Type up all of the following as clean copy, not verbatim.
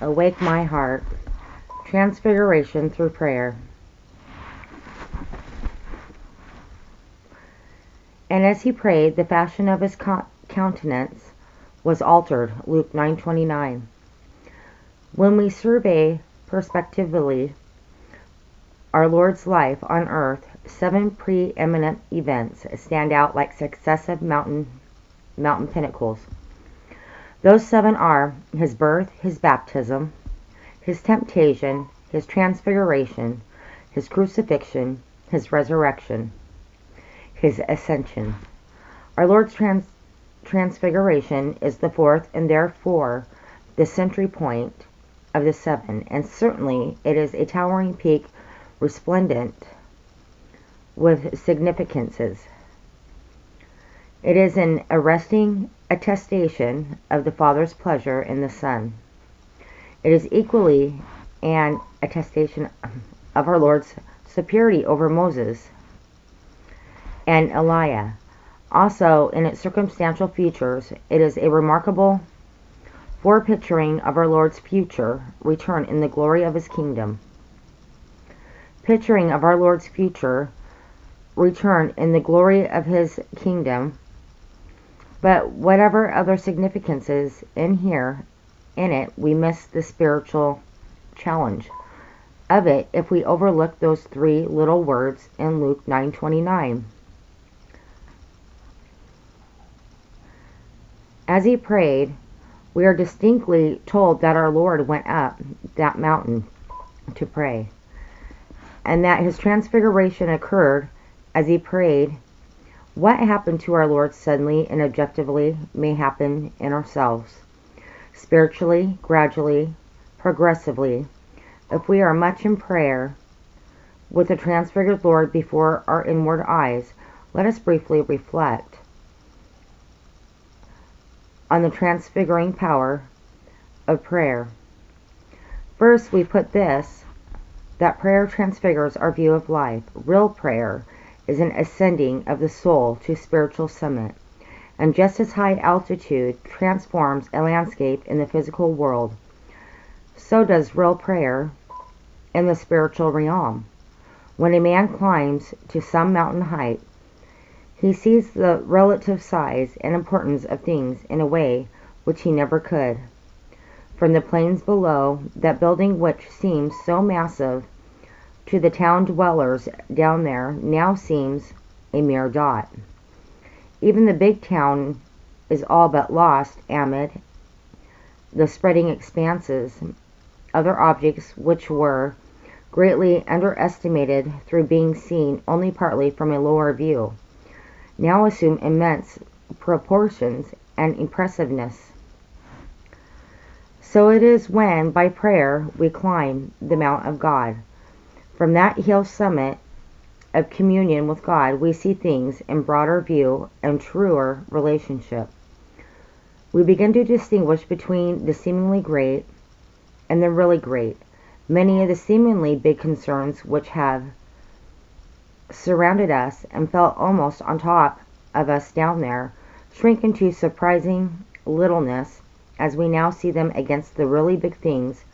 Awake my heart. Transfiguration through prayer. And as he prayed, the fashion of his countenance was altered. Luke 9:29. When we survey prospectively our Lord's life on earth, 7 preeminent events stand out like successive mountain pinnacles. Those 7 are his birth, his baptism, his temptation, his transfiguration, his crucifixion, his resurrection, his ascension. Our Lord's transfiguration is the 4th and therefore the century point of the 7, and certainly it is a towering peak resplendent with significances. It is an arresting attestation of the Father's pleasure in the Son. It is equally an attestation of our Lord's superiority over Moses and Elijah. Also, in its circumstantial features, it is a remarkable forepicturing of our Lord's future return in the glory of his kingdom. Picturing of our Lord's future return in the glory of his kingdom. But whatever other significances in it, we miss the spiritual challenge of it if we overlook those 3 little words in Luke 9:29. As he prayed, we are distinctly told that our Lord went up that mountain to pray, and that his transfiguration occurred as he prayed. What happened to our Lord suddenly and objectively may happen in ourselves, spiritually, gradually, progressively, if we are much in prayer with the transfigured Lord before our inward eyes. Let us briefly reflect on the transfiguring power of prayer. First, we put this, that prayer transfigures our view of life. Real prayer is an ascending of the soul to spiritual summit, and just as high altitude transforms a landscape in the physical world, so does real prayer in the spiritual realm. When a man climbs to some mountain height, he sees the relative size and importance of things in a way which he never could. From the plains below, that building which seems so massive to the town dwellers down there now seems a mere dot. Even the big town is all but lost amid the spreading expanses. Other objects which were greatly underestimated through being seen only partly from a lower view now assume immense proportions and impressiveness. So it is when, by prayer, we climb the Mount of God. From that hill summit of communion with God, we see things in broader view and truer relationship. We begin to distinguish between the seemingly great and the really great. Many of the seemingly big concerns which have surrounded us and felt almost on top of us down there shrink into surprising littleness as we now see them against the really big things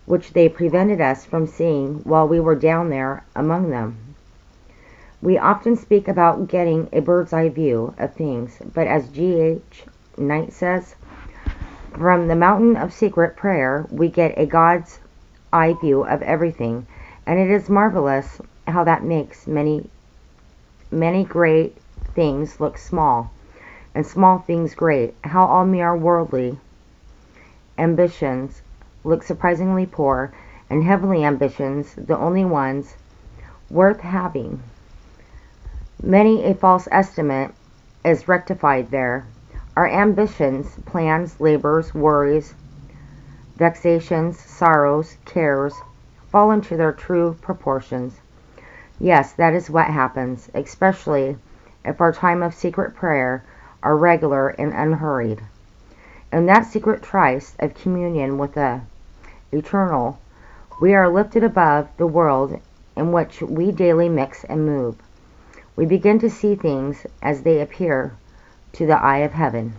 which they prevented us from seeing while we were down there among them. We often speak about getting a bird's eye view of things, but as G.H. Knight says, from the mountain of secret prayer we get a God's eye view of everything, and it is marvelous how that makes many great things look small, and small things great, how all mere worldly ambitions look surprisingly poor, and heavenly ambitions the only ones worth having. Many a false estimate is rectified there. Our ambitions, plans, labors, worries, vexations, sorrows, cares fall into their true proportions. Yes, that is what happens, especially if our time of secret prayer are regular and unhurried. In that secret tryst of communion with the eternal, we are lifted above the world in which we daily mix and move. We begin to see things as they appear to the eye of heaven.